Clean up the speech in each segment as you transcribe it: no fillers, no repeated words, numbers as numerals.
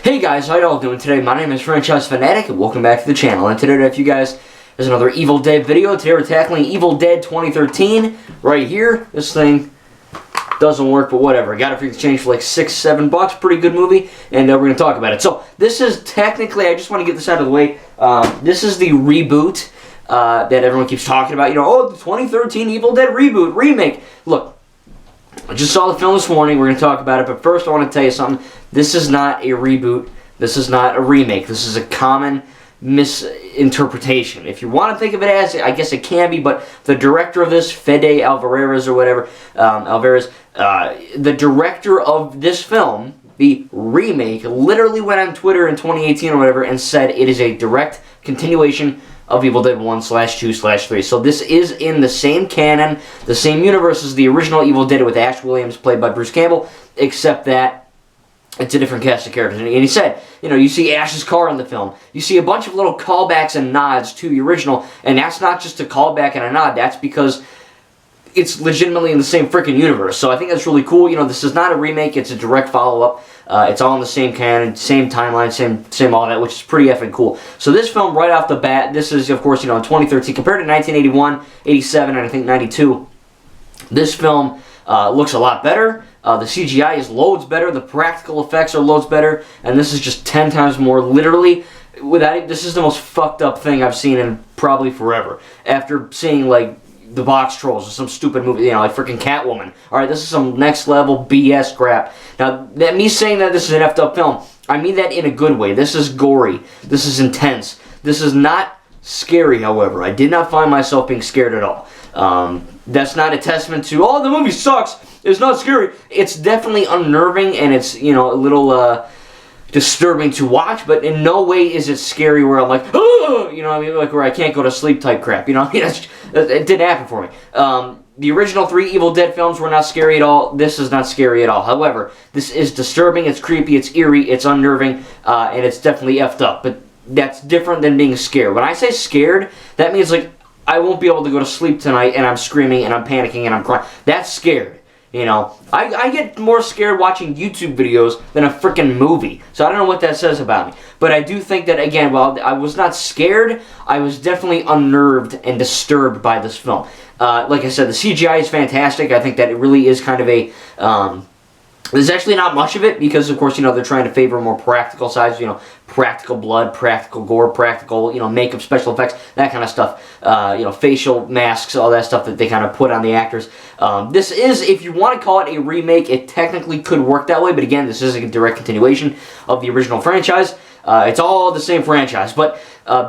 Hey guys, how y'all doing today? My name is Franchise Fanatic and welcome back to the channel. And today, if you guys, there's another Evil Dead video. Today we're tackling Evil Dead 2013 right here. This thing doesn't work, but whatever. I got it for exchange for like $6-7. Pretty good movie, and we're going to talk about it. So this is technically, I just want to get this out of the way. This is the reboot that everyone keeps talking about. You know, oh, the 2013 Evil Dead reboot, remake. Look, I just saw the film this morning. We're going to talk about it, but first I want to tell you something. This is not a reboot. This is not a remake. This is a common misinterpretation. If you want to think of it as, I guess it can be, but the director of this, Fede Alvarez or whatever, the director of this film, the remake, literally went on Twitter in 2018 or whatever and said it is a direct continuation of Evil Dead 1/2/3. So this is in the same canon, the same universe as the original Evil Dead with Ash Williams played by Bruce Campbell, except that it's a different cast of characters. And he said, you know, you see Ash's car in the film. You see a bunch of little callbacks and nods to the original, and that's not just a callback and a nod. That's because it's legitimately in the same freaking universe. So I think that's really cool. You know, this is not a remake. It's a direct follow-up. It's all in the same canon, same timeline, same all that, which is pretty effing cool. So this film, right off the bat, this is, of course, you know, in 2013, compared to 1981, 87, and I think 92, this film looks a lot better. The CGI is loads better. The practical effects are loads better. And this is just 10 times more, literally. This is the most fucked up thing I've seen in probably forever. After seeing, like, the Box Trolls or some stupid movie, you know, like freaking Catwoman. Alright, this is some next level BS crap. Now, me saying that this is an effed up film, I mean that in a good way. This is gory. This is intense. This is not scary, however. I did not find myself being scared at all. That's not a testament to, oh, the movie sucks. It's not scary. It's definitely unnerving and it's, you know, a little disturbing to watch, but in no way is it scary where I'm like, oh, you know what I mean, like where I can't go to sleep type crap, you know what I mean? It didn't happen for me. The original 3 Evil Dead films were not scary at all. This is not scary at all. However, this is disturbing, it's creepy, it's eerie, it's unnerving, and it's definitely effed up, but that's different than being scared. When I say scared, that means like I won't be able to go to sleep tonight and I'm screaming and I'm panicking and I'm crying. That's scared. You know, I get more scared watching YouTube videos than a freaking movie. So I don't know what that says about me. But I do think that, again, while I was not scared, I was definitely unnerved and disturbed by this film. Like I said, the CGI is fantastic. I think that it really is kind of a... there's actually not much of it because, of course, you know, they're trying to favor more practical sides, you know, practical blood, practical gore, practical, you know, makeup, special effects, that kind of stuff. You know, facial masks, all that stuff that they kind of put on the actors. This is, if you want to call it a remake, it technically could work that way, but again, this is a direct continuation of the original franchise. It's all the same franchise, but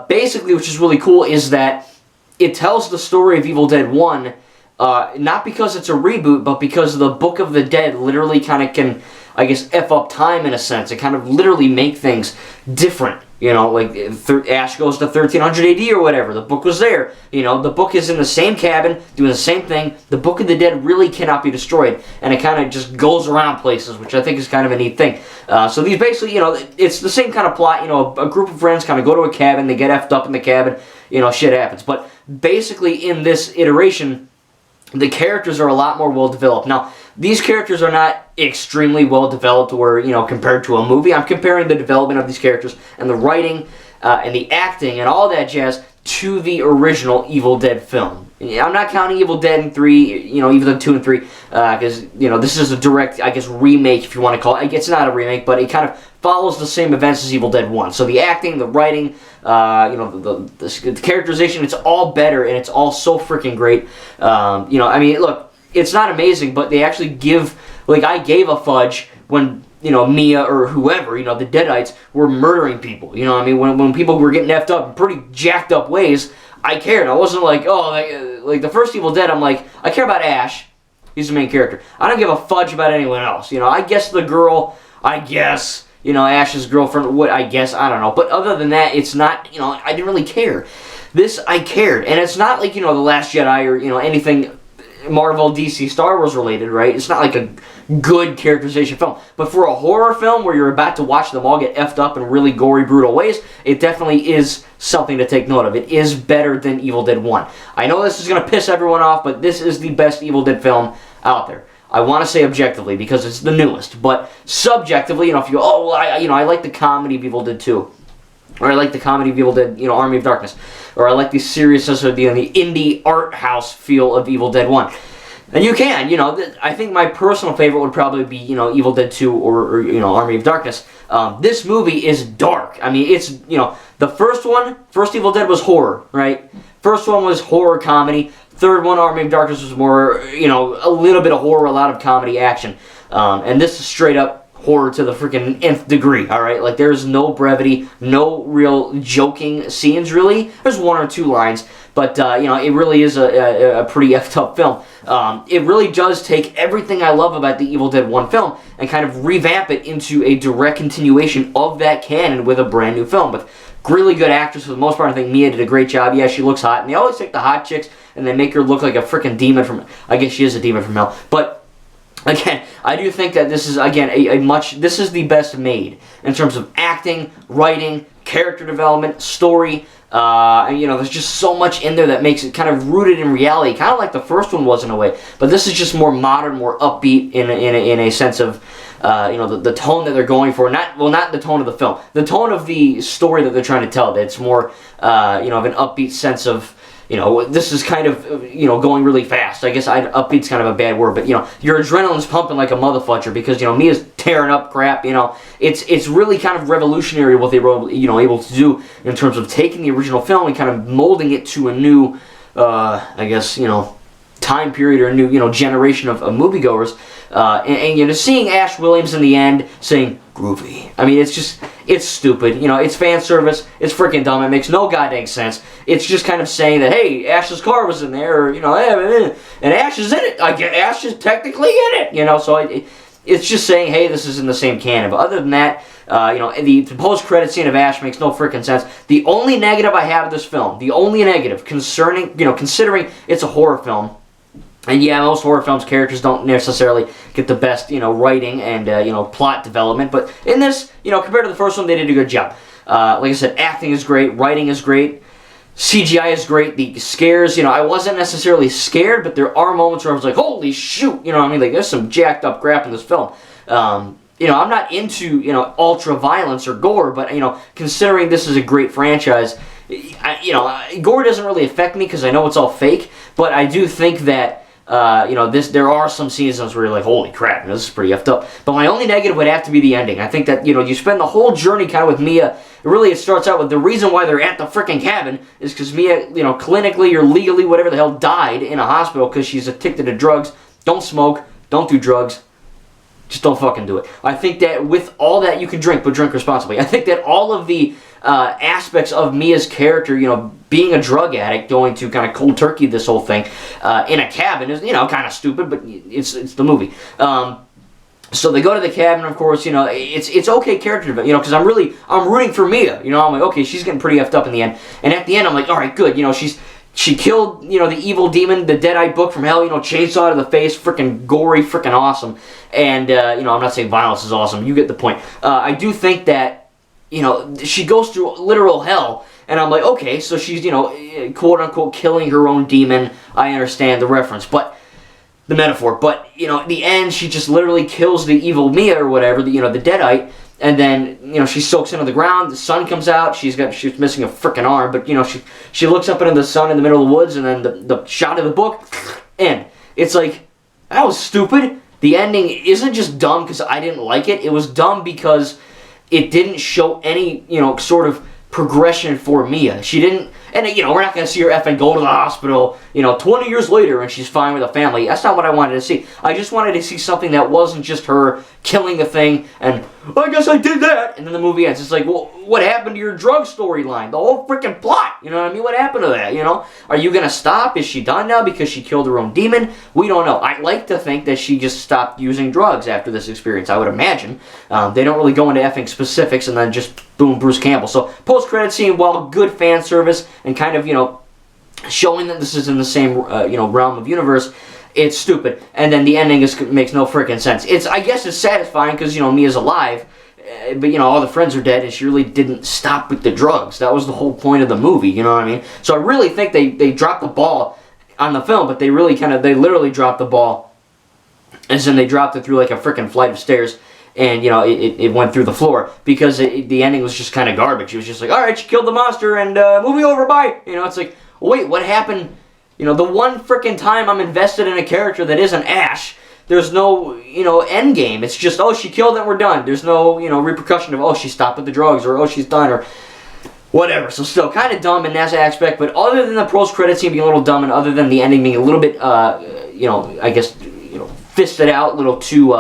basically, which is really cool, is that it tells the story of Evil Dead 1, not because it's a reboot, but because the Book of the Dead literally kind of can, I guess, F up time in a sense. It kind of literally make things different. You know, like Ash goes to 1300 AD or whatever. The book was there. You know, the book is in the same cabin, doing the same thing. The Book of the Dead really cannot be destroyed. And it kind of just goes around places, which I think is kind of a neat thing. So these basically, you know, it's the same kind of plot. You know, a group of friends kind of go to a cabin. They get effed up in the cabin. You know, shit happens. But basically in this iteration, the characters are a lot more well-developed. Now, these characters are not extremely well-developed where, you know, compared to a movie. I'm comparing the development of these characters and the writing and the acting and all that jazz to the original Evil Dead film. I'm not counting Evil Dead 3, you know, Evil Dead 2 and 3, because, you know, this is a direct, I guess, remake, if you want to call it. It's not a remake, but it kind of follows the same events as Evil Dead 1. So the acting, the writing, you know, the characterization, it's all better, and it's all so freaking great. You know, I mean, look, it's not amazing, but they actually give, like, I gave a fudge when, you know, Mia or whoever, you know, the Deadites were murdering people. You know what I mean? When people were getting effed up in pretty jacked up ways, I cared. I wasn't like, oh, like the first Evil Dead, I'm like, I care about Ash. He's the main character. I don't give a fudge about anyone else. You know, I guess the girl, I guess, you know, Ash's girlfriend, what, I guess, I don't know. But other than that, it's not, you know, I didn't really care. This, I cared. And it's not like, you know, The Last Jedi or, you know, anything Marvel, DC, Star Wars related, right? It's not like a good characterization film. But for a horror film where you're about to watch them all get effed up in really gory, brutal ways, it definitely is something to take note of. It is better than Evil Dead 1. I know this is going to piss everyone off, but this is the best Evil Dead film out there. I want to say objectively because it's the newest, but subjectively, if you go, oh, well, I like the comedy of Evil Dead 2, or I like the comedy of Evil Dead, Army of Darkness, or I like the seriousness of the indie art house feel of Evil Dead 1. And you can, I think my personal favorite would probably be, Evil Dead 2 or Army of Darkness. This movie is dark. I mean, it's, the first Evil Dead was horror, right? First one was horror comedy. Third one, Army of Darkness, was more, a little bit of horror, a lot of comedy action. And this is straight up horror to the freaking nth degree, alright? Like, there's no brevity, no real joking scenes, really. There's one or two lines, but, it really is a pretty effed up film. It really does take everything I love about the Evil Dead 1 film and kind of revamp it into a direct continuation of that canon with a brand new film. With really good actors for the most part. I think Mia did a great job. Yeah, she looks hot, and they always take the hot chicks and they make her look like a freaking demon from, I guess she is a demon from hell, but again, I do think that this is, again, this is the best made in terms of acting, writing, character development, story. And there's just so much in there that makes it kind of rooted in reality, kind of like the first one was in a way. But this is just more modern, more upbeat in a sense of, the tone that they're going for. Not the tone of the film, the tone of the story that they're trying to tell. That it's more, of an upbeat sense of. This is kind of, going really fast. I guess upbeat's kind of a bad word, but, your adrenaline's pumping like a motherfucker because, Mia's tearing up crap, It's really kind of revolutionary what they were, able to do in terms of taking the original film and kind of molding it to a new, I guess, time period or a new, generation of moviegoers. And seeing Ash Williams in the end saying, groovy. I mean, it's stupid. It's fan service. It's freaking dumb. It makes no goddamn sense. It's just kind of saying that, hey, Ash's car was in there, or, and Ash is in it. I guess Ash is technically in it, so it's just saying, hey, this is in the same canon. But other than that, the post-credit scene of Ash makes no freaking sense. The only negative I have of this film, considering it's a horror film, and yeah, most horror films characters don't necessarily get the best, writing and, plot development. But in this, compared to the first one, they did a good job. Like I said, acting is great, writing is great, CGI is great. The scares, I wasn't necessarily scared, but there are moments where I was like, holy shoot, like there's some jacked up crap in this film. I'm not into, ultra violence or gore, but, considering this is a great franchise, gore doesn't really affect me because I know it's all fake, but I do think that there are some seasons where you're like, holy crap, this is pretty effed up. But my only negative would have to be the ending. I think that, you spend the whole journey kind of with Mia. Really, it starts out with the reason why they're at the frickin' cabin is because Mia, clinically or legally, whatever the hell, died in a hospital because she's addicted to drugs. Don't smoke. Don't do drugs. Just don't fucking do it. I think that with all that, you can drink, but drink responsibly. I think that all of the aspects of Mia's character, being a drug addict, going to kind of cold turkey this whole thing in a cabin is, kind of stupid, but it's the movie. So they go to the cabin, of course, it's okay character development, because I'm rooting for Mia, I'm like, okay, she's getting pretty effed up in the end, and at the end, I'm like, alright, good, she killed, the evil demon, the Deadite book from hell, chainsaw to the face, freaking gory, freaking awesome, and, I'm not saying violence is awesome, you get the point. I do think that, she goes through literal hell, and I'm like, okay, so she's, quote-unquote killing her own demon, I understand the reference, but, the metaphor, but, at the end, she just literally kills the evil Mia or whatever, the Deadite, and then, she soaks into the ground, the sun comes out, she's missing a frickin' arm, but, she looks up into the sun in the middle of the woods, and then the shot of the book, end. It's like, that was stupid. The ending isn't just dumb because I didn't like it, it was dumb because it didn't show any, sort of progression for Mia. She didn't, and we're not going to see her effing go to the hospital, 20 years later and she's fine with a family. That's not what I wanted to see. I just wanted to see something that wasn't just her killing the thing and, I guess I did that, and then the movie ends. It's like, well, what happened to your drug storyline? The whole freaking plot, you know what I mean? What happened to that, Are you going to stop? Is she done now because she killed her own demon? We don't know. I like to think that she just stopped using drugs after this experience, I would imagine. They don't really go into effing specifics and then just, boom, Bruce Campbell. So, post-credit scene, while good fan service and kind of, showing that this is in the same, realm of universe, it's stupid. And then the ending makes no freaking sense. I guess it's satisfying because, Mia's alive, but, all the friends are dead and she really didn't stop with the drugs. That was the whole point of the movie, you know what I mean? So I really think they dropped the ball on the film, but they literally dropped the ball as in they dropped it through like a freaking flight of stairs, and you know it went through the floor because the ending was just kind of garbage. It was just like, all right, you killed the monster and movie over, bye. You know, it's like, wait, what happened? You know, the one freaking time I'm invested in a character that isn't Ash, there's no, you know, end game. It's just, oh, she killed it, we're done. There's no, you know, repercussion of, oh, she stopped with the drugs, or oh, she's done, or whatever. So still kind of dumb in that aspect, but other than the post-credit scene being a little dumb, and other than the ending being a little bit, you know, I guess, you know, fisted out, a little too,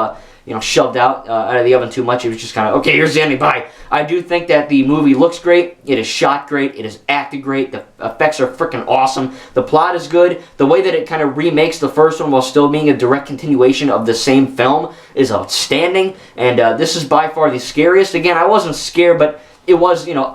you know, shoved out of the oven too much. It was just kind of, okay, here's the ending, bye. I do think that the movie looks great. It is shot great. It is acted great. The effects are freaking awesome. The plot is good. The way that it kind of remakes the first one while still being a direct continuation of the same film is outstanding. And this is by far the scariest. Again, I wasn't scared, but it was, you know,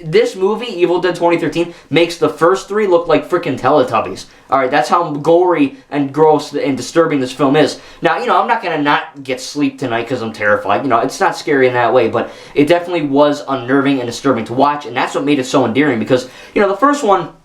this movie, Evil Dead 2013, makes the first three look like freaking Teletubbies. Alright, that's how gory and gross and disturbing this film is. Now, you know, I'm not going to not get sleep tonight because I'm terrified. You know, it's not scary in that way, but it definitely was unnerving and disturbing to watch, and that's what made it so endearing because, you know, the first one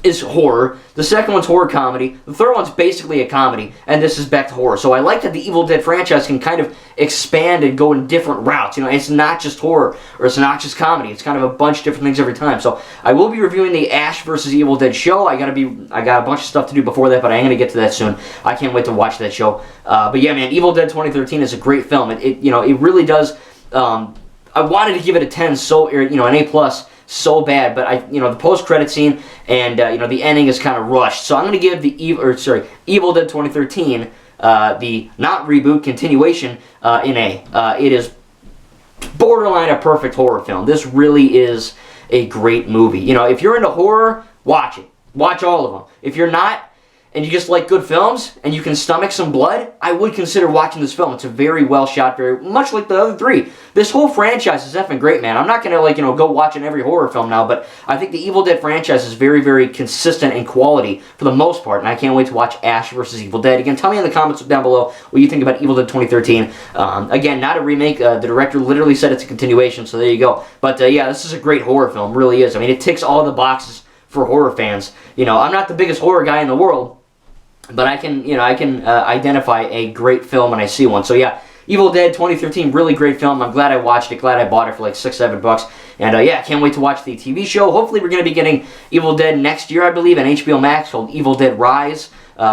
is horror, the second one's horror comedy, the third one's basically a comedy, and this is back to horror. So I like that the Evil Dead franchise can kind of expand and go in different routes. You know, it's not just horror, or it's not just comedy. It's kind of a bunch of different things every time. So I will be reviewing the Ash vs. Evil Dead show. I got a bunch of stuff to do before that, but I'm going to get to that soon. I can't wait to watch that show. But yeah, man, Evil Dead 2013 is a great film. You know, it really does. I wanted to give it a 10, you know, an A+, so bad, but you know, the post-credit scene and you know, the ending is kind of rushed. So I'm going to give the Evil Dead 2013, the not reboot continuation, an A. It is borderline a perfect horror film. This really is a great movie. You know, if you're into horror, watch it. Watch all of them. If you're not, and you just like good films, and you can stomach some blood, I would consider watching this film. It's a very well shot, very much like the other three. This whole franchise is effing great, man. I'm not going to, like, you know, go watching every horror film now, but I think the Evil Dead franchise is very, very consistent in quality for the most part, and I can't wait to watch Ash vs. Evil Dead. Again, tell me in the comments down below what you think about Evil Dead 2013. Again, not a remake. The director literally said it's a continuation, so there you go. But yeah, this is a great horror film. It really is. I mean, it ticks all the boxes for horror fans. You know, I'm not the biggest horror guy in the world, but I can, you know, identify a great film when I see one. So yeah, Evil Dead 2013, really great film. I'm glad I watched it. Glad I bought it for like $6, $7. And yeah, can't wait to watch the TV show. Hopefully we're going to be getting Evil Dead next year, I believe, on HBO Max, called Evil Dead Rise.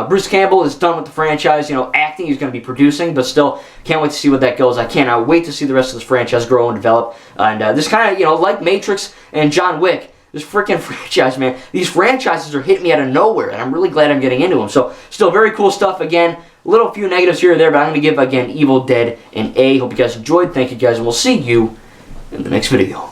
Bruce Campbell is done with the franchise. You know, acting, he's going to be producing, but still, can't wait to see what that goes. I cannot wait to see the rest of this franchise grow and develop. And this kind of, you know, like Matrix and John Wick, this freaking franchise, man. These franchises are hitting me out of nowhere, and I'm really glad I'm getting into them. So, still very cool stuff. Again, a few negatives here or there, but I'm going to give, again, Evil Dead an A. Hope you guys enjoyed. Thank you, guys, and we'll see you in the next video.